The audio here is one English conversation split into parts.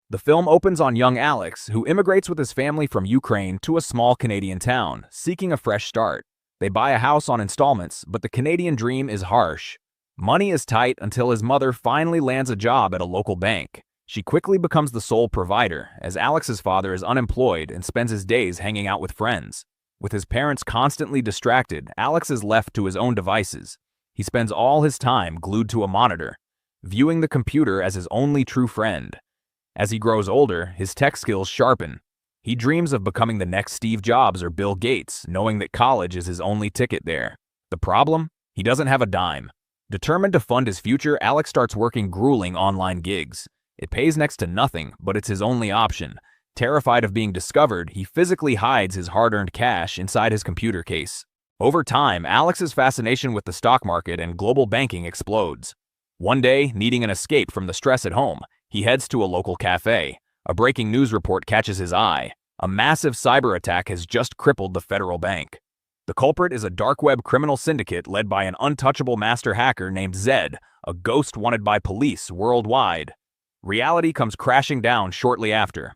The film opens on young Alex, who immigrates with his family from Ukraine to a small Canadian town, seeking a fresh start. They buy a house on installments, but the Canadian dream is harsh. Money is tight until his mother finally lands a job at a local bank. She quickly becomes the sole provider, as Alex's father is unemployed and spends his days hanging out with friends. With his parents constantly distracted, Alex is left to his own devices. He spends all his time glued to a monitor, viewing the computer as his only true friend. As he grows older, his tech skills sharpen. He dreams of becoming the next Steve Jobs or Bill Gates, knowing that college is his only ticket there. The problem? He doesn't have a dime. Determined to fund his future, Alex starts working grueling online gigs. It pays next to nothing, but it's his only option. Terrified of being discovered, he physically hides his hard-earned cash inside his computer case. Over time, Alex's fascination with the stock market and global banking explodes. One day, needing an escape from the stress at home, he heads to a local cafe. A breaking news report catches his eye. A massive cyber attack has just crippled the federal bank. The culprit is a dark web criminal syndicate led by an untouchable master hacker named Zed, a ghost wanted by police worldwide. Reality comes crashing down shortly after.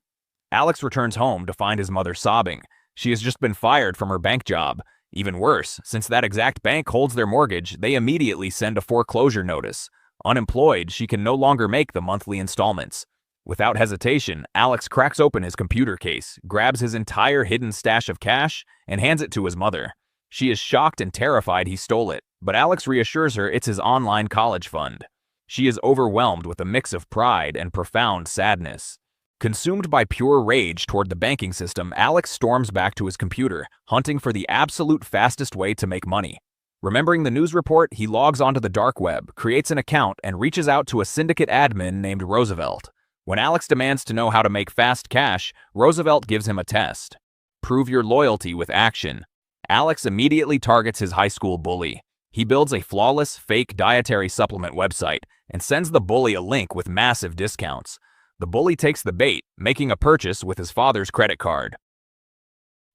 Alex returns home to find his mother sobbing. She has just been fired from her bank job. Even worse, since that exact bank holds their mortgage, they immediately send a foreclosure notice. Unemployed, she can no longer make the monthly installments. Without hesitation, Alex cracks open his computer case, grabs his entire hidden stash of cash, and hands it to his mother. She is shocked and terrified he stole it, but Alex reassures her it's his online college fund. She is overwhelmed with a mix of pride and profound sadness. Consumed by pure rage toward the banking system, Alex storms back to his computer, hunting for the absolute fastest way to make money. Remembering the news report, he logs onto the dark web, creates an account, and reaches out to a Syndicate admin named Roosevelt. When Alex demands to know how to make fast cash, Roosevelt gives him a test. Prove your loyalty with action. Alex immediately targets his high school bully. He builds a flawless, fake dietary supplement website and sends the bully a link with massive discounts. The bully takes the bait, making a purchase with his father's credit card.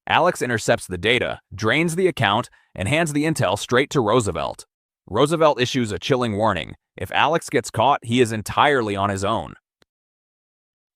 Alex intercepts the data, drains the account, and hands the intel straight to Roosevelt. Roosevelt issues a chilling warning. If Alex gets caught, he is entirely on his own.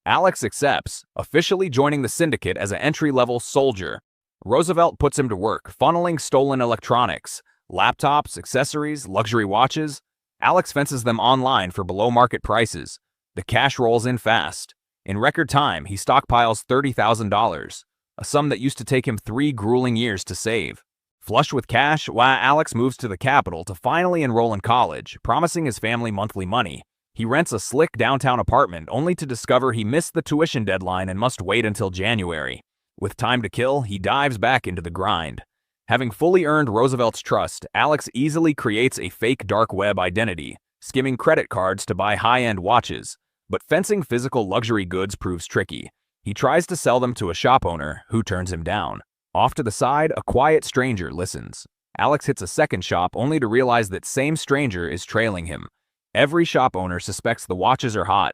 Alex accepts, officially joining the Syndicate as an entry-level soldier. Roosevelt puts him to work, funneling stolen electronics, laptops, accessories, luxury watches. Alex fences them online for below-market prices. The cash rolls in fast. In record time, he stockpiles $30,000, a sum that used to take him 3 grueling years to save. Flush with cash, Alex moves to the capital to finally enroll in college, promising his family monthly money. He rents a slick downtown apartment only to discover he missed the tuition deadline and must wait until January. With time to kill, he dives back into the grind. Having fully earned Roosevelt's trust, Alex easily creates a fake dark web identity, skimming credit cards to buy high-end watches. But fencing physical luxury goods proves tricky. He tries to sell them to a shop owner, who turns him down. Off to the side, a quiet stranger listens. Alex hits a second shop only to realize that same stranger is trailing him. Every shop owner suspects the watches are hot.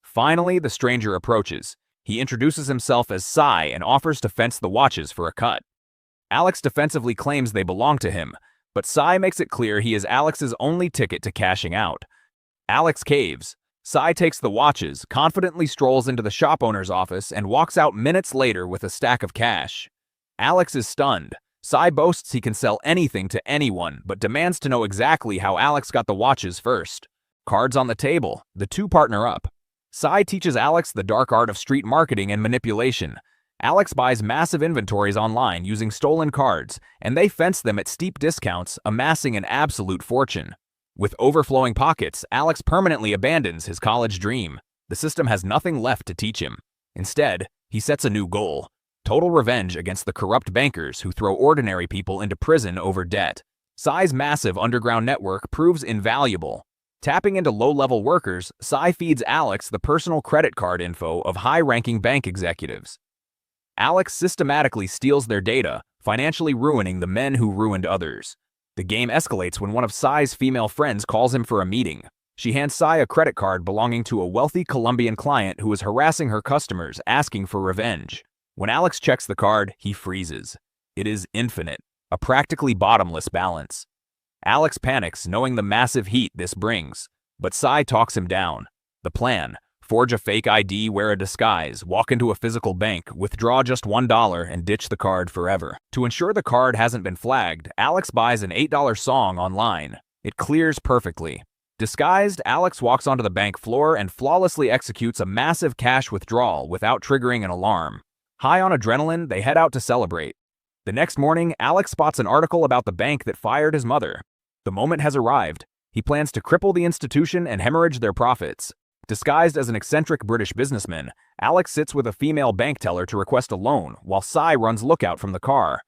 Finally, the stranger approaches. He introduces himself as Sye and offers to fence the watches for a cut. Alex defensively claims they belong to him, but Sye makes it clear he is Alex's only ticket to cashing out. Alex caves. Sye takes the watches, confidently strolls into the shop owner's office, and walks out minutes later with a stack of cash. Alex is stunned. Sye boasts he can sell anything to anyone, but demands to know exactly how Alex got the watches first. Cards on the table, the two partner up. Sye teaches Alex the dark art of street marketing and manipulation. Alex buys massive inventories online using stolen cards, and they fence them at steep discounts, amassing an absolute fortune. With overflowing pockets, Alex permanently abandons his college dream. The system has nothing left to teach him. Instead, he sets a new goal: total revenge against the corrupt bankers who throw ordinary people into prison over debt. Sye's massive underground network proves invaluable. Tapping into low-level workers, Sye feeds Alex the personal credit card info of high-ranking bank executives. Alex systematically steals their data, financially ruining the men who ruined others. The game escalates when one of Sye's female friends calls him for a meeting. She hands Sye a credit card belonging to a wealthy Colombian client who is harassing her customers, asking for revenge. When Alex checks the card, he freezes. It is infinite, a practically bottomless balance. Alex panics, knowing the massive heat this brings, but Sye talks him down. The plan: forge a fake ID, wear a disguise, walk into a physical bank, withdraw just $1, and ditch the card forever. To ensure the card hasn't been flagged, Alex buys an $8 song online. It clears perfectly. Disguised, Alex walks onto the bank floor and flawlessly executes a massive cash withdrawal without triggering an alarm. High on adrenaline, they head out to celebrate. The next morning, Alex spots an article about the bank that fired his mother. The moment has arrived. He plans to cripple the institution and hemorrhage their profits. Disguised as an eccentric British businessman, Alex sits with a female bank teller to request a loan, while Sye runs lookout from the car.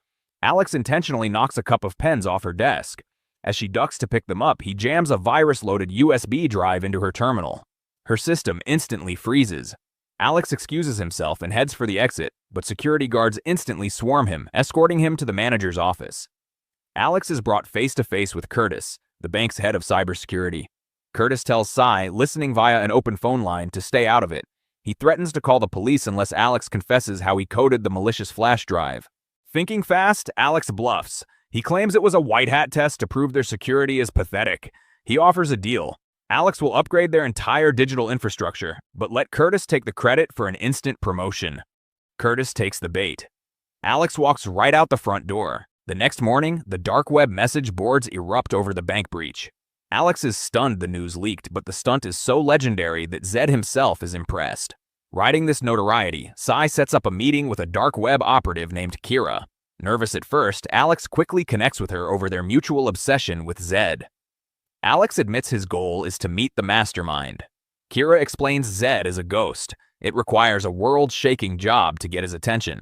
Alex intentionally knocks a cup of pens off her desk. As she ducks to pick them up, he jams a virus-loaded USB drive into her terminal. Her system instantly freezes. Alex excuses himself and heads for the exit, but security guards instantly swarm him, escorting him to the manager's office. Alex is brought face-to-face with Curtis, the bank's head of cybersecurity. Curtis tells Sye, listening via an open phone line, to stay out of it. He threatens to call the police unless Alex confesses how he coded the malicious flash drive. Thinking fast, Alex bluffs. He claims it was a white hat test to prove their security is pathetic. He offers a deal. Alex will upgrade their entire digital infrastructure, but let Curtis take the credit for an instant promotion. Curtis takes the bait. Alex walks right out the front door. The next morning, the dark web message boards erupt over the bank breach. Alex is stunned the news leaked, but the stunt is so legendary that Zed himself is impressed. Riding this notoriety, Sye sets up a meeting with a dark web operative named Kira. Nervous at first, Alex quickly connects with her over their mutual obsession with Zed. Alex admits his goal is to meet the mastermind. Kira explains Zed is a ghost. It requires a world-shaking job to get his attention.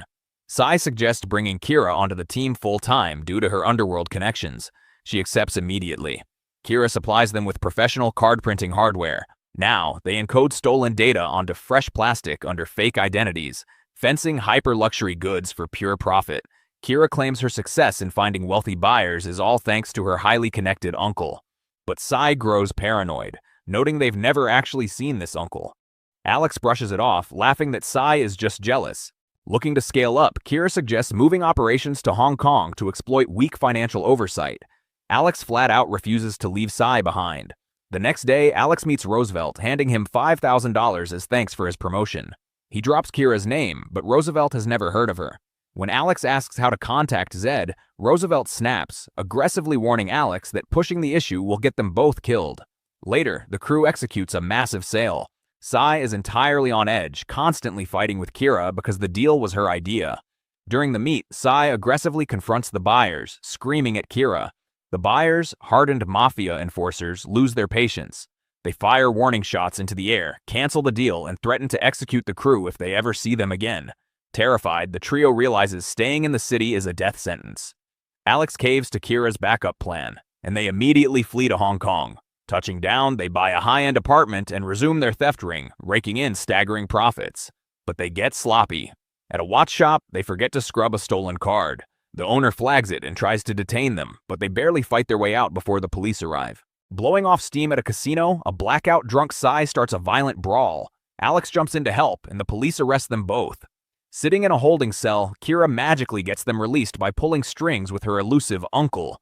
Sye suggests bringing Kira onto the team full-time due to her underworld connections. She accepts immediately. Kira supplies them with professional card-printing hardware. Now, they encode stolen data onto fresh plastic under fake identities, fencing hyper-luxury goods for pure profit. Kira claims her success in finding wealthy buyers is all thanks to her highly connected uncle. But Sye grows paranoid, noting they've never actually seen this uncle. Alex brushes it off, laughing that Sye is just jealous. Looking to scale up, Kira suggests moving operations to Hong Kong to exploit weak financial oversight. Alex flat out refuses to leave Sye behind. The next day, Alex meets Roosevelt, handing him $5,000 as thanks for his promotion. He drops Kira's name, but Roosevelt has never heard of her. When Alex asks how to contact Zed, Roosevelt snaps, aggressively warning Alex that pushing the issue will get them both killed. Later, the crew executes a massive sale. Sye is entirely on edge, constantly fighting with Kira because the deal was her idea. During the meet, Sye aggressively confronts the buyers, screaming at Kira. The buyers, hardened mafia enforcers, lose their patience. They fire warning shots into the air, cancel the deal, and threaten to execute the crew if they ever see them again. Terrified, the trio realizes staying in the city is a death sentence. Alex caves to Kira's backup plan, and they immediately flee to Hong Kong. Touching down, they buy a high-end apartment and resume their theft ring, raking in staggering profits. But they get sloppy. At a watch shop, they forget to scrub a stolen card. The owner flags it and tries to detain them, but they barely fight their way out before the police arrive. Blowing off steam at a casino, a blackout drunk Sye starts a violent brawl. Alex jumps in to help, and the police arrest them both. Sitting in a holding cell, Kira magically gets them released by pulling strings with her elusive uncle.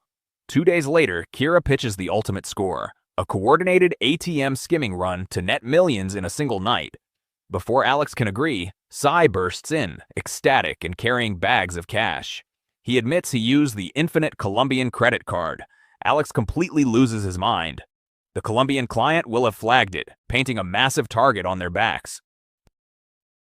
2 days later, Kira pitches the ultimate score, a coordinated ATM skimming run to net millions in a single night. Before Alex can agree, Sye bursts in, ecstatic and carrying bags of cash. He admits he used the infinite Colombian credit card. Alex completely loses his mind. The Colombian client will have flagged it, painting a massive target on their backs.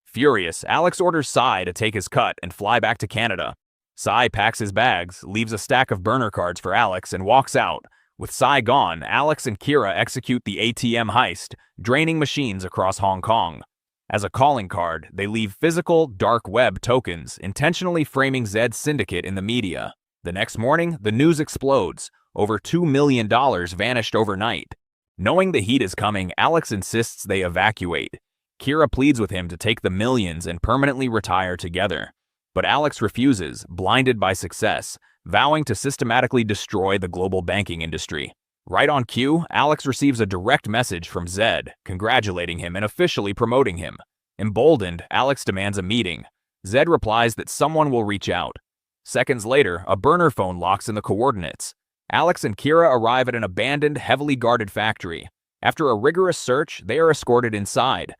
Furious, Alex orders Sye to take his cut and fly back to Canada. Sye packs his bags, leaves a stack of burner cards for Alex, and walks out. With Sye gone, Alex and Kira execute the ATM heist, draining machines across Hong Kong. As a calling card, they leave physical, dark web tokens, intentionally framing Zed's Syndicate in the media. The next morning, the news explodes. Over $2 million vanished overnight. Knowing the heat is coming, Alex insists they evacuate. Kira pleads with him to take the millions and permanently retire together. But Alex refuses, blinded by success, vowing to systematically destroy the global banking industry. Right on cue, Alex receives a direct message from Zed, congratulating him and officially promoting him. Emboldened, Alex demands a meeting. Zed replies that someone will reach out. Seconds later, a burner phone locks in the coordinates. Alex and Kira arrive at an abandoned, heavily guarded factory. After a rigorous search, they are escorted inside.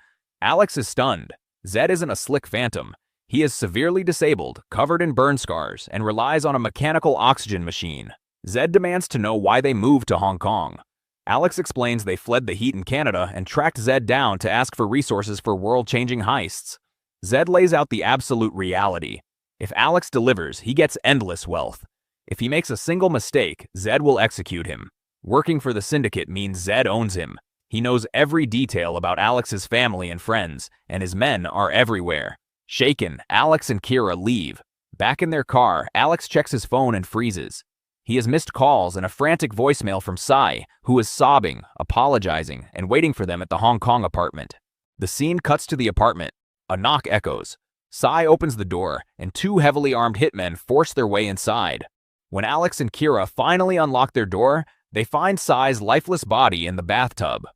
Alex is stunned. Zed isn't a slick phantom. He is severely disabled, covered in burn scars, and relies on a mechanical oxygen machine. Zed demands to know why they moved to Hong Kong. Alex explains they fled the heat in Canada and tracked Zed down to ask for resources for world-changing heists. Zed lays out the absolute reality. If Alex delivers, he gets endless wealth. If he makes a single mistake, Zed will execute him. Working for the Syndicate means Zed owns him. He knows every detail about Alex's family and friends, and his men are everywhere. Shaken, Alex and Kira leave. Back in their car, Alex checks his phone and freezes. He has missed calls and a frantic voicemail from Sye, who is sobbing, apologizing, and waiting for them at the Hong Kong apartment. The scene cuts to the apartment. A knock echoes. Sye opens the door, and two heavily armed hitmen force their way inside. When Alex and Kira finally unlock their door, they find Sye's lifeless body in the bathtub.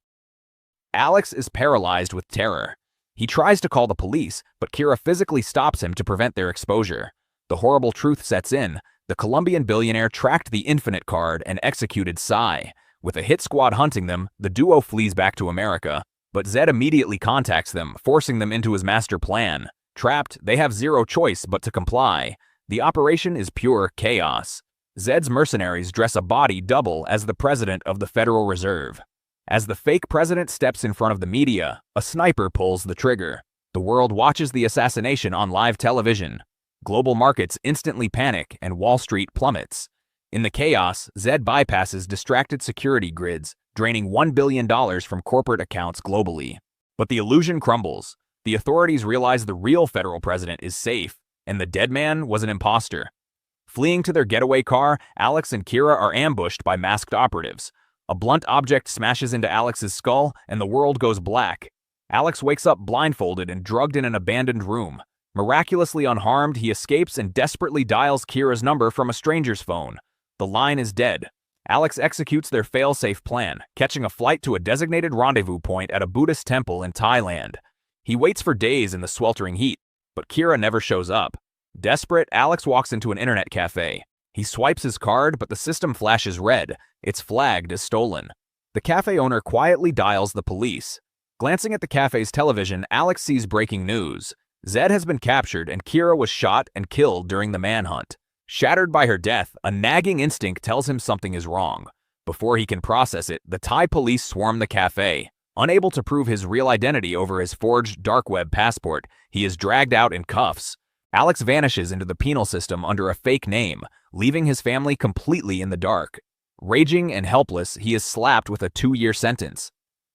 Alex is paralyzed with terror. He tries to call the police, but Kira physically stops him to prevent their exposure. The horrible truth sets in. The Colombian billionaire tracked the Infinite card and executed Sye. With a hit squad hunting them, the duo flees back to America. But Zed immediately contacts them, forcing them into his master plan. Trapped, they have zero choice but to comply. The operation is pure chaos. Zed's mercenaries dress a body double as the president of the Federal Reserve. As the fake president steps in front of the media, a sniper pulls the trigger. The world watches the assassination on live television. Global markets instantly panic and Wall Street plummets. In the chaos, Zed bypasses distracted security grids, draining $1 billion from corporate accounts globally. But the illusion crumbles. The authorities realize the real federal president is safe, and the dead man was an imposter. Fleeing to their getaway car, Alex and Kira are ambushed by masked operatives. A blunt object smashes into Alex's skull, and the world goes black. Alex wakes up blindfolded and drugged in an abandoned room. Miraculously unharmed, he escapes and desperately dials Kira's number from a stranger's phone. The line is dead. Alex executes their fail-safe plan, catching a flight to a designated rendezvous point at a Buddhist temple in Thailand. He waits for days in the sweltering heat, but Kira never shows up. Desperate, Alex walks into an internet cafe. He swipes his card, but the system flashes red. It's flagged as stolen. The cafe owner quietly dials the police. Glancing at the cafe's television, Alex sees breaking news. Zed has been captured and Kira was shot and killed during the manhunt. Shattered by her death, a nagging instinct tells him something is wrong. Before he can process it, the Thai police swarm the cafe. Unable to prove his real identity over his forged dark web passport, he is dragged out in cuffs. Alex vanishes into the penal system under a fake name, leaving his family completely in the dark. Raging and helpless, he is slapped with a 2-year sentence.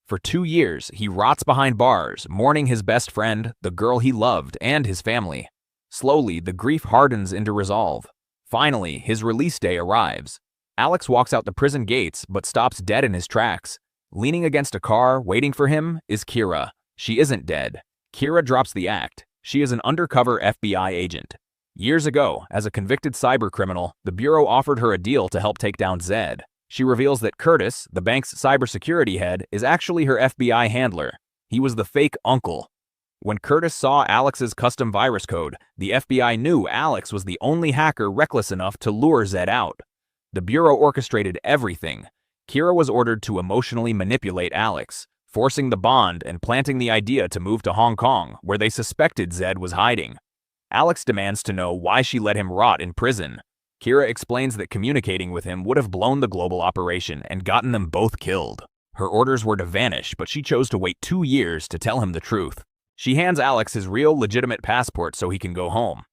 For 2 years, he rots behind bars, mourning his best friend, the girl he loved, and his family. Slowly, the grief hardens into resolve. Finally, his release day arrives. Alex walks out the prison gates, but stops dead in his tracks. Leaning against a car, waiting for him, is Kira. She isn't dead. Kira drops the act. She is an undercover FBI agent. Years ago, as a convicted cybercriminal, the Bureau offered her a deal to help take down Zed. She reveals that Curtis, the bank's cybersecurity head, is actually her FBI handler. He was the fake uncle. When Curtis saw Alex's custom virus code, the FBI knew Alex was the only hacker reckless enough to lure Zed out. The Bureau orchestrated everything. Kira was ordered to emotionally manipulate Alex, forcing the bond and planting the idea to move to Hong Kong, where they suspected Zed was hiding. Alex demands to know why she let him rot in prison. Kira explains that communicating with him would have blown the global operation and gotten them both killed. Her orders were to vanish, but she chose to wait 2 years to tell him the truth. She hands Alex his real legitimate passport so he can go home.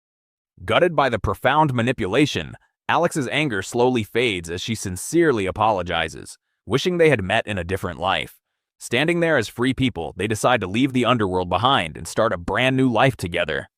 Gutted by the profound manipulation, Alex's anger slowly fades as she sincerely apologizes, wishing they had met in a different life. Standing there as free people, they decide to leave the underworld behind and start a brand new life together.